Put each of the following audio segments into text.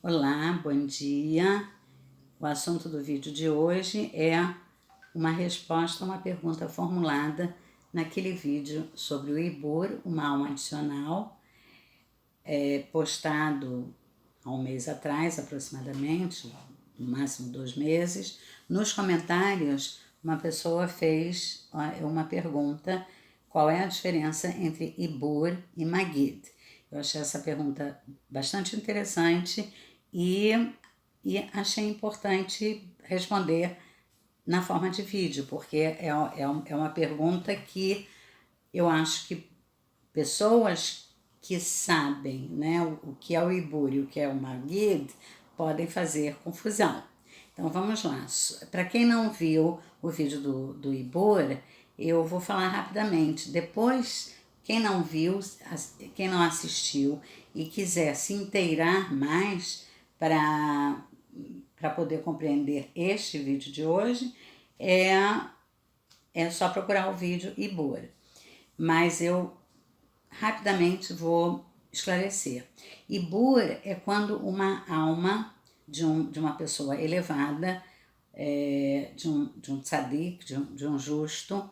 Olá, bom dia. O assunto do vídeo de hoje é uma resposta a uma pergunta formulada naquele vídeo sobre o Ibur, uma alma adicional, postado há um mês atrás, aproximadamente, no máximo 2 meses. Nos comentários, uma pessoa fez uma pergunta: qual é a diferença entre Ibur e Magid? Eu achei essa pergunta bastante interessante e achei importante responder na forma de vídeo, porque é uma pergunta que eu acho que pessoas que sabem, né, o que é o Ibur e o que é o Magid podem fazer confusão. Então vamos lá. Para quem não viu o vídeo do Ibur, eu vou falar rapidamente. Depois, quem não viu, quem não assistiu e quiser se inteirar mais para poder compreender este vídeo de hoje, é só procurar o vídeo Ibur. Mas eu rapidamente vou esclarecer. Ibur é quando uma alma de uma pessoa elevada, de um tzadik, de um justo,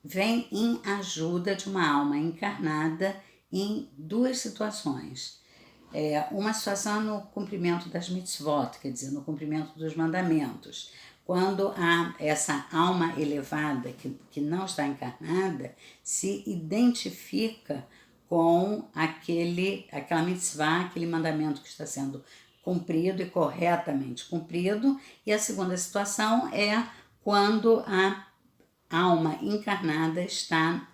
vem em ajuda de uma alma encarnada em duas situações. Uma situação no cumprimento das mitzvot, quer dizer, no cumprimento dos mandamentos. Quando essa alma elevada, que não está encarnada, se identifica com aquela mitzvah, aquele mandamento que está sendo cumprido e corretamente cumprido. E a segunda situação é quando a alma encarnada está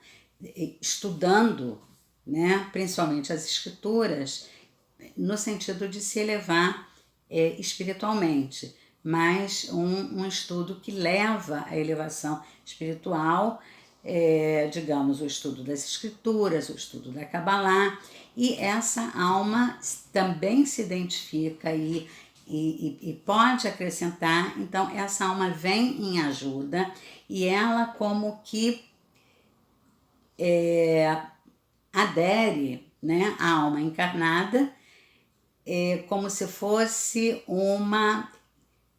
estudando, né, principalmente as escrituras, no sentido de se elevar espiritualmente, mas um estudo que leva à elevação espiritual, digamos, o estudo das escrituras, o estudo da Kabbalah, e essa alma também se identifica e pode acrescentar. Então essa alma vem em ajuda e ela como que adere, né, à alma encarnada, como se fosse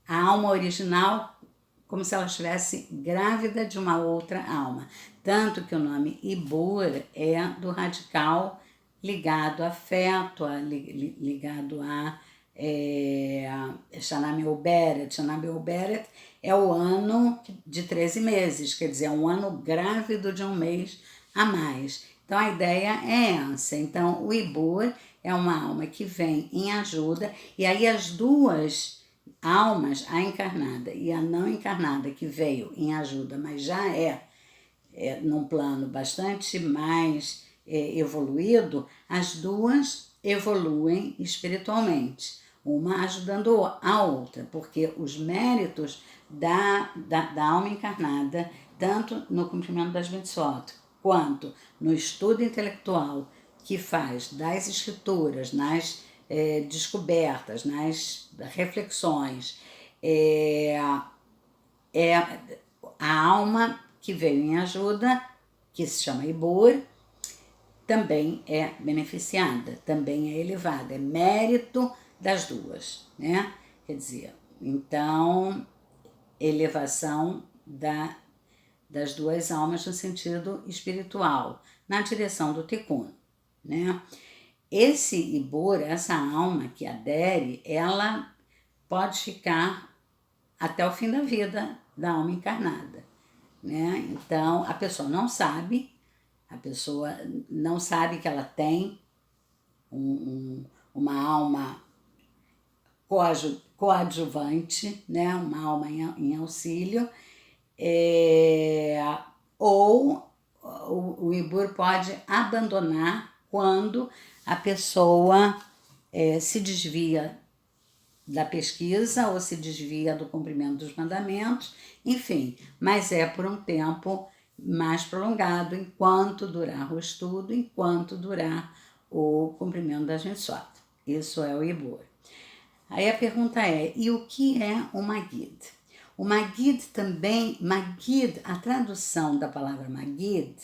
a alma original, como se ela estivesse grávida de uma outra alma. Tanto que o nome Ibur é do radical ligado a feto, ligado a Shana Meuberet. Shana Meuberet é o ano de 13 meses, quer dizer, é um ano grávido de um mês a mais. Então a ideia é essa. Então o Ibur é uma alma que vem em ajuda, e aí as duas almas, a encarnada e a não encarnada, que veio em ajuda, mas já num plano bastante mais evoluído, as duas evoluem espiritualmente, uma ajudando a outra, porque os méritos da alma encarnada, tanto no cumprimento das mitzvot, quanto no estudo intelectual que faz das escrituras, nas descobertas, nas reflexões, a alma que veio em ajuda, que se chama Ibur, também é beneficiada, também é elevada, é mérito das duas, né? Quer dizer, então, elevação das duas almas no sentido espiritual, na direção do Tikkun, né? Esse Ibur, essa alma que adere, ela pode ficar até o fim da vida da alma encarnada, né? Então, a pessoa não sabe que ela tem uma alma coadjuvante, né? Uma alma em auxílio, ou o Ibur pode abandonar quando a pessoa se desvia da pesquisa ou se desvia do cumprimento dos mandamentos, enfim, mas é por um tempo mais prolongado, enquanto durar o estudo, enquanto durar o cumprimento das mitzvot. Isso é o Ibur. Aí a pergunta é, e o que é o Magid? O Magid também, Magid, a tradução da palavra Magid,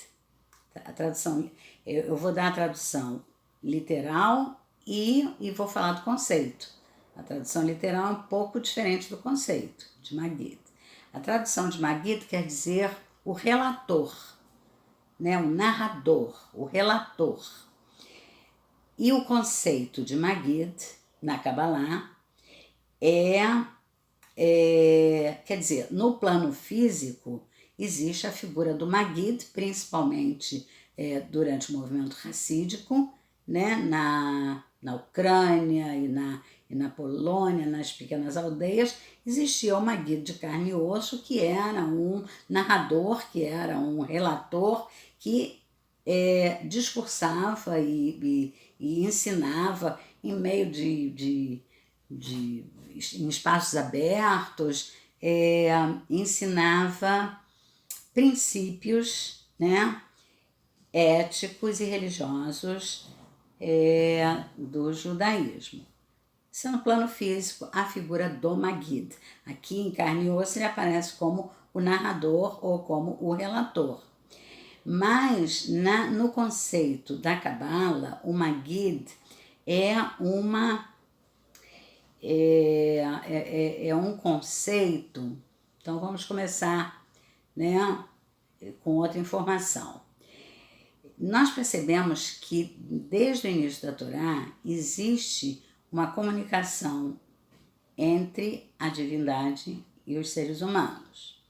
a tradução, eu vou dar a tradução literal e vou falar do conceito, A tradução literal é um pouco diferente do conceito de Magid. A tradução de Magid quer dizer o relator, né? O narrador, o relator. E o conceito de Magid, na Kabbalah, quer dizer, no plano físico, existe a figura do Magid, principalmente durante o movimento racídico, né? Na Ucrânia e na Polônia, nas pequenas aldeias, existia o Magid de carne e osso, que era um narrador, que era um relator, que discursava e ensinava em meio em espaços abertos, ensinava princípios, né, éticos e religiosos do judaísmo. Isso é no plano físico, a figura do Magid. Aqui em carne e osso ele aparece como o narrador ou como o relator. Mas no conceito da Kabbalah, o Magid é um conceito. Então vamos começar, né, com outra informação. Nós percebemos que desde o início da Torá existe uma comunicação entre a divindade e os seres humanos.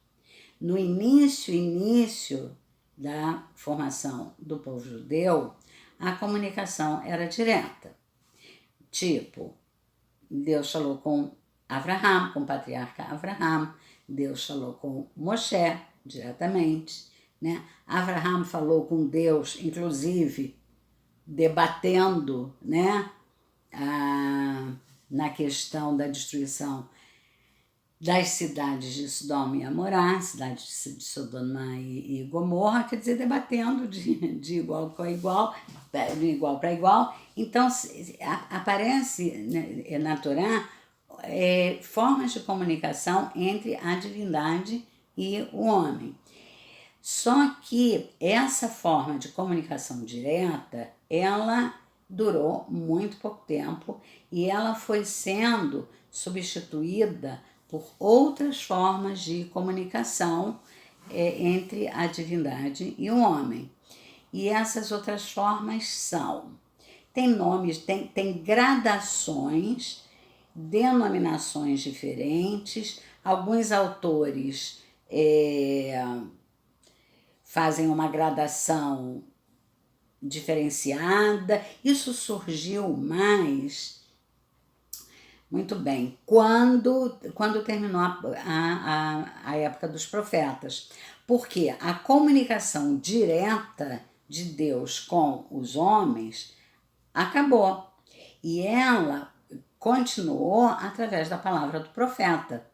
No início da formação do povo judeu, a comunicação era direta. Tipo, Deus falou com Abraham, com o patriarca Abraham, Deus falou com Moshe diretamente, né? Abraham falou com Deus, inclusive, debatendo, né, na questão da destruição das cidades de Sodoma e Amorá, cidades de Sodoma e Gomorra, quer dizer, debatendo de igual para igual, de igual para igual. Então, aparece na Torá formas de comunicação entre a divindade e o homem. Só que essa forma de comunicação direta, ela durou muito pouco tempo e ela foi sendo substituída por outras formas de comunicação entre a divindade e o homem. E essas outras formas tem nomes, tem gradações, denominações diferentes. Alguns autores fazem uma gradação diferenciada. Isso surgiu mais, muito bem, quando terminou a época dos profetas. Porque a comunicação direta de Deus com os homens acabou. E ela continuou através da palavra do profeta,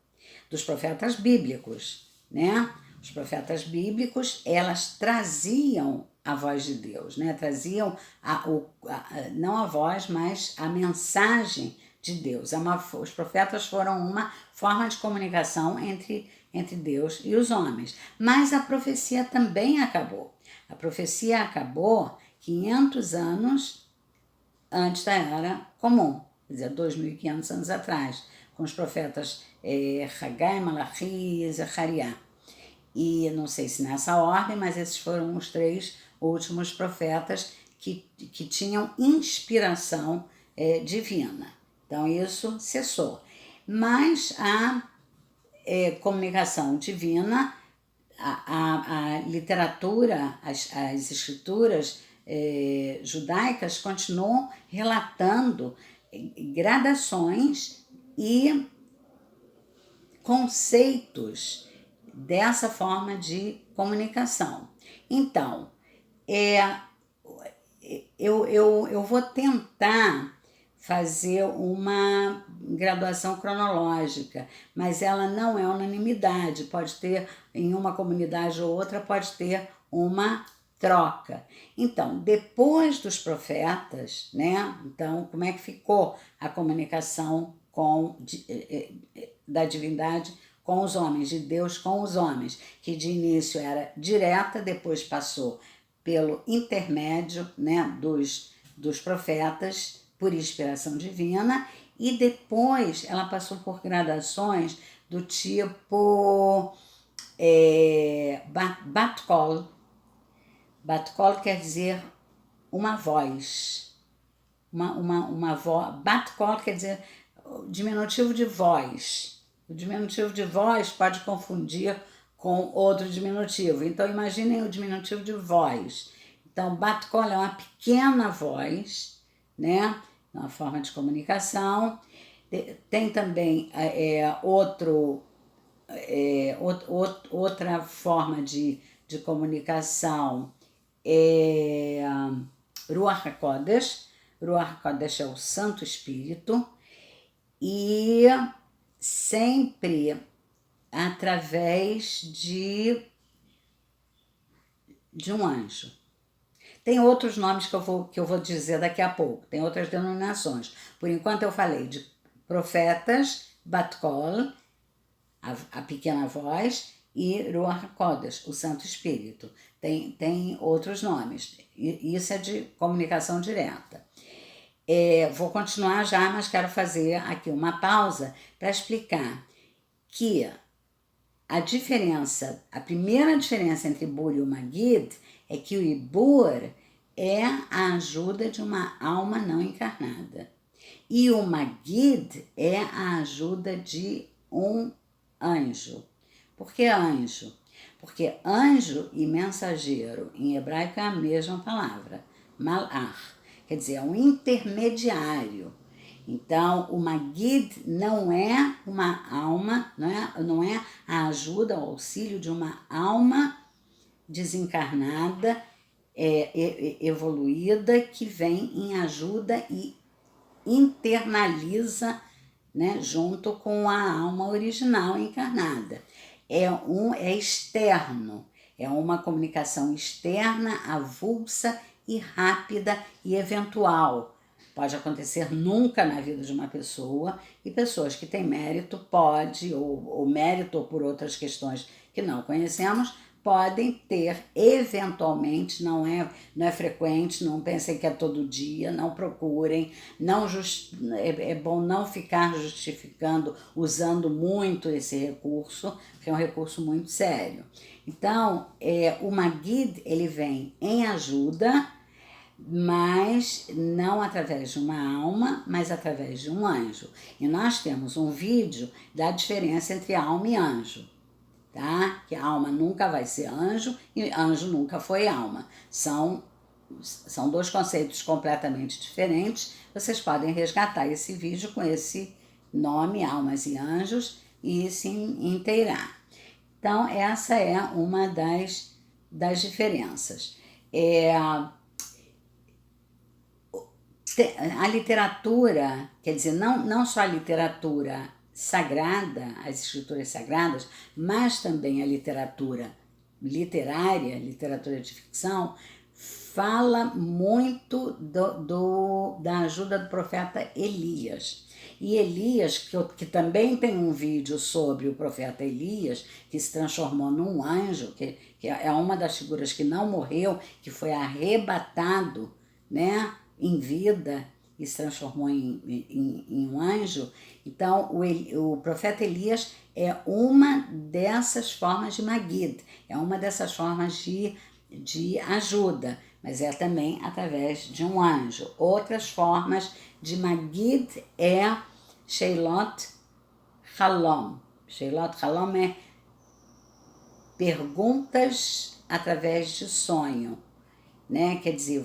dos profetas bíblicos, né? Os profetas bíblicos, elas traziam a voz de Deus, né? Traziam não a voz, mas a mensagem de Deus. Os profetas foram uma forma de comunicação entre Deus e os homens. Mas a profecia também acabou. A profecia acabou 500 anos antes da Era Comum, quer dizer, 2.500 anos atrás, com os profetas Hagai, Malachi e Zacariá. E não sei se nessa ordem, mas esses foram os 3 últimos profetas que tinham inspiração divina. Então isso cessou. Mas a comunicação divina, a literatura, as escrituras judaicas continuam relatando gradações e conceitos dessa forma de comunicação. Então, eu vou tentar fazer uma graduação cronológica, mas ela não é unanimidade. Pode ter, em uma comunidade ou outra, pode ter uma troca. Então, depois dos profetas, né? Então, como é que ficou a comunicação da divindade com os homens, de Deus com os homens, que de início era direta, depois passou pelo intermédio, né, dos profetas, por inspiração divina, e depois ela passou por gradações do tipo Bat Kol. Bat Kol quer dizer uma voz. Uma voz. Bat Kol quer dizer diminutivo de voz. O diminutivo de voz pode confundir com outro diminutivo. Então, imaginem o diminutivo de voz. Então, Bat Kol é uma pequena voz, né? Uma forma de comunicação. Tem também outra forma de comunicação, Ruach HaKodesh. Ruach HaKodesh é o Santo Espírito, e sempre através de um anjo. Tem outros nomes que eu vou dizer daqui a pouco, tem outras denominações. Por enquanto eu falei de profetas, Bat Kol, a pequena voz, e Ruach HaKodesh, o Santo Espírito. Tem outros nomes. Isso é de comunicação direta. Vou continuar já, mas quero fazer aqui uma pausa para explicar que a primeira diferença entre Ibur e o Magid é que o Ibur é a ajuda de uma alma não encarnada. E o Magid é a ajuda de um anjo. Por que anjo? Porque anjo e mensageiro em hebraico é a mesma palavra, malach, quer dizer, é um intermediário. Então, o Magid não é uma alma, não é a ajuda, o auxílio de uma alma desencarnada, evoluída, que vem em ajuda e internaliza, né, junto com a alma original encarnada. É externo, é uma comunicação externa, avulsa e rápida e eventual. Pode acontecer nunca na vida de uma pessoa, e pessoas que têm mérito ou mérito ou por outras questões que não conhecemos, podem ter eventualmente, não é frequente, não pensem que é todo dia, não procurem, é bom não ficar justificando, usando muito esse recurso, que é um recurso muito sério. Então, o Magid, ele vem em ajuda, mas não através de uma alma, mas através de um anjo. E nós temos um vídeo da diferença entre alma e anjo, tá? Que a alma nunca vai ser anjo e anjo nunca foi alma. São dois conceitos completamente diferentes. Vocês podem resgatar esse vídeo com esse nome, Almas e Anjos, e se inteirar. Então, essa é uma das diferenças. A literatura, quer dizer, não só a literatura sagrada, as escrituras sagradas, mas também a literatura literária, literatura de ficção, fala muito da ajuda do profeta Elias. E Elias, que também tem um vídeo sobre o profeta Elias, que se transformou num anjo, que é uma das figuras que não morreu, que foi arrebatado, né, em vida e se transformou em um anjo. Então, o profeta Elias é uma dessas formas de Magid, é uma dessas formas de ajuda, mas é também através de um anjo. Outras formas de Magid é Sheilot Halom. Sheilot Halom é perguntas através de sonho, né? Quer dizer,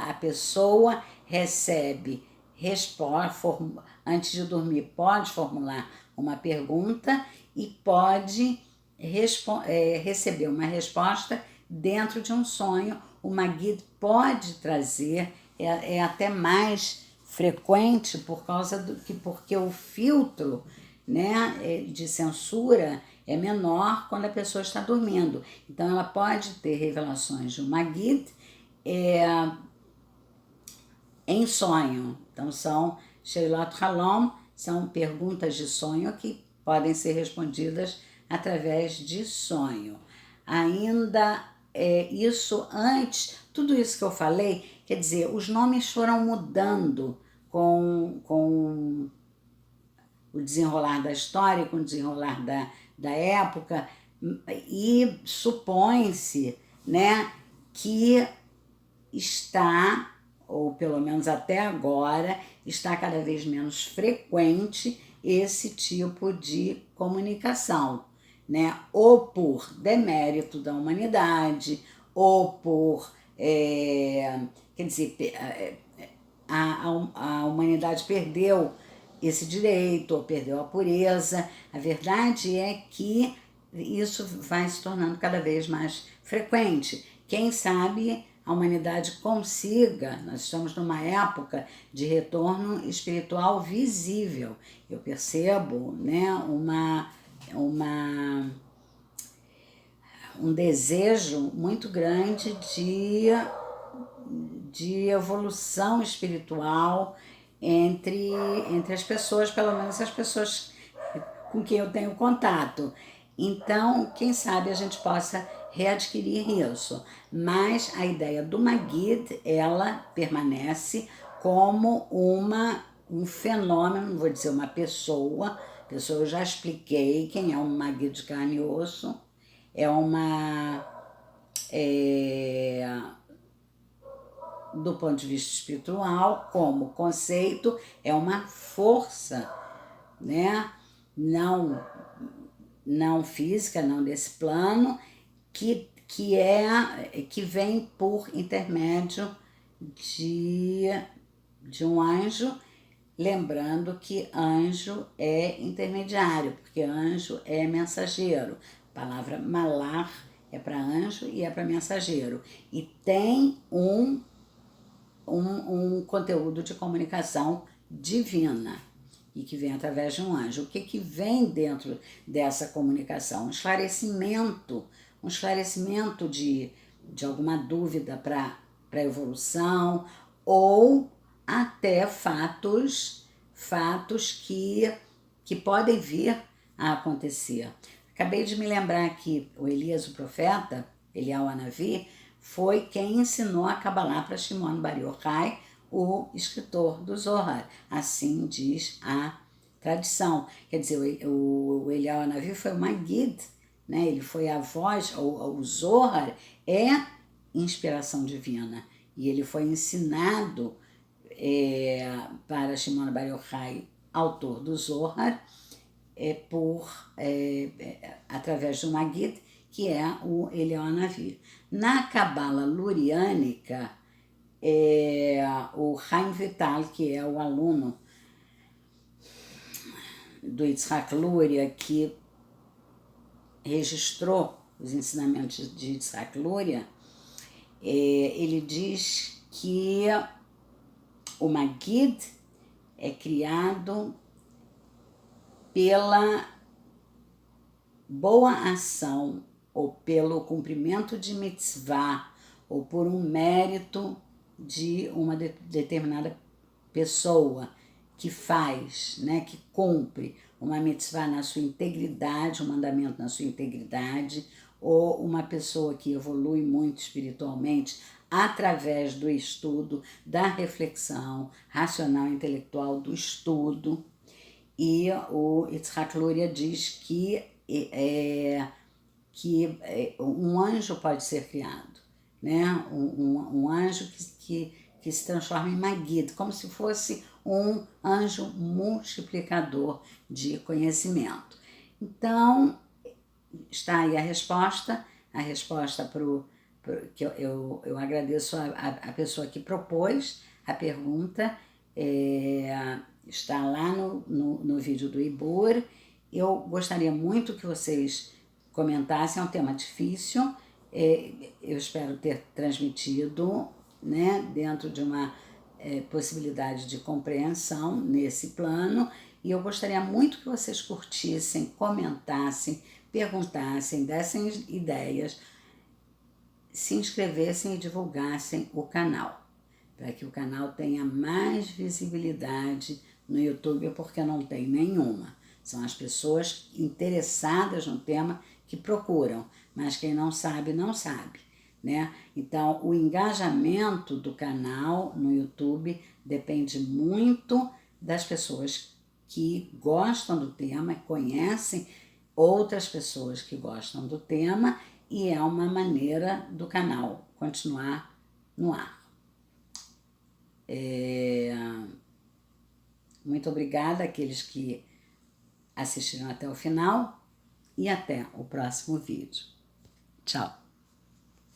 a pessoa recebe resposta, antes de dormir pode formular uma pergunta e pode receber uma resposta dentro de um sonho. O Magid pode trazer, é até mais frequente porque o filtro, né, de censura é menor quando a pessoa está dormindo. Então ela pode ter revelações de um Magid em sonho. Então são Sheilot Halom, são perguntas de sonho que podem ser respondidas através de sonho. Ainda tudo isso que eu falei Quer dizer, os nomes foram mudando com o desenrolar da história, com o desenrolar da época, e supõe-se, né, que está, ou pelo menos até agora, está cada vez menos frequente esse tipo de comunicação, né? Ou por demérito da humanidade, ou por, quer dizer, a humanidade perdeu esse direito, ou perdeu a pureza. A verdade é que isso vai se tornando cada vez mais frequente. Quem sabe a humanidade consiga, nós estamos numa época de retorno espiritual visível. Eu percebo, né, um desejo muito grande de evolução espiritual entre as pessoas, pelo menos as pessoas com quem eu tenho contato. Então, quem sabe a gente possa readquirir isso. Mas a ideia do Magid, ela permanece como um fenômeno, não vou dizer uma pessoa, eu já expliquei quem é um Magid de carne e osso, do ponto de vista espiritual, como conceito, é uma força, né? Não física, não desse plano, que vem por intermédio de um anjo, lembrando que anjo é intermediário, porque anjo é mensageiro. A palavra malar é para anjo e é para mensageiro. E tem um conteúdo de comunicação divina e que vem através de um anjo. O que vem dentro dessa comunicação? Um esclarecimento de alguma dúvida para a evolução, ou até fatos que podem vir a acontecer. Acabei de me lembrar que o Elias, o profeta, Eliyahu Hanavi, foi quem ensinou a Kabbalah para Shimon Bar Yochai, o escritor do Zohar. Assim diz a tradição. Quer dizer, o Eliyahu Hanavi foi uma guide, né? Ele foi a voz, o Zohar é inspiração divina. E ele foi ensinado para Shimon Bar Yochai, autor do Zohar, através de uma guide, que é o Eliyahu Hanavi. Na Cabala luriânica, o Chaim Vital, que é o aluno do Yitzhak Luria, que registrou os ensinamentos de Yitzhak Luria, ele diz que o Magid é criado pela boa ação, ou pelo cumprimento de mitzvah, ou por um mérito de uma determinada pessoa que faz, né, que cumpre uma mitzvah na sua integridade, um mandamento na sua integridade, ou uma pessoa que evolui muito espiritualmente através do estudo, da reflexão racional e intelectual do estudo. E o Yitzhak Luria diz que um anjo pode ser criado, né? Um anjo que se transforma em Magid, como se fosse um anjo multiplicador de conhecimento. Então, está aí a resposta que eu agradeço a pessoa que propôs a pergunta, está lá no vídeo do Ibur. Eu gostaria muito que vocês comentassem, é um tema difícil, eu espero ter transmitido, né, dentro de uma possibilidade de compreensão nesse plano, e eu gostaria muito que vocês curtissem, comentassem, perguntassem, dessem ideias, se inscrevessem e divulgassem o canal, para que o canal tenha mais visibilidade no YouTube, porque não tem nenhuma. São as pessoas interessadas no tema que procuram, mas quem não sabe, não sabe, né? Então, o engajamento do canal no YouTube depende muito das pessoas que gostam do tema, conhecem outras pessoas que gostam do tema, e é uma maneira do canal continuar no ar. Muito obrigada àqueles que assistiram até o final e até o próximo vídeo. Tchau!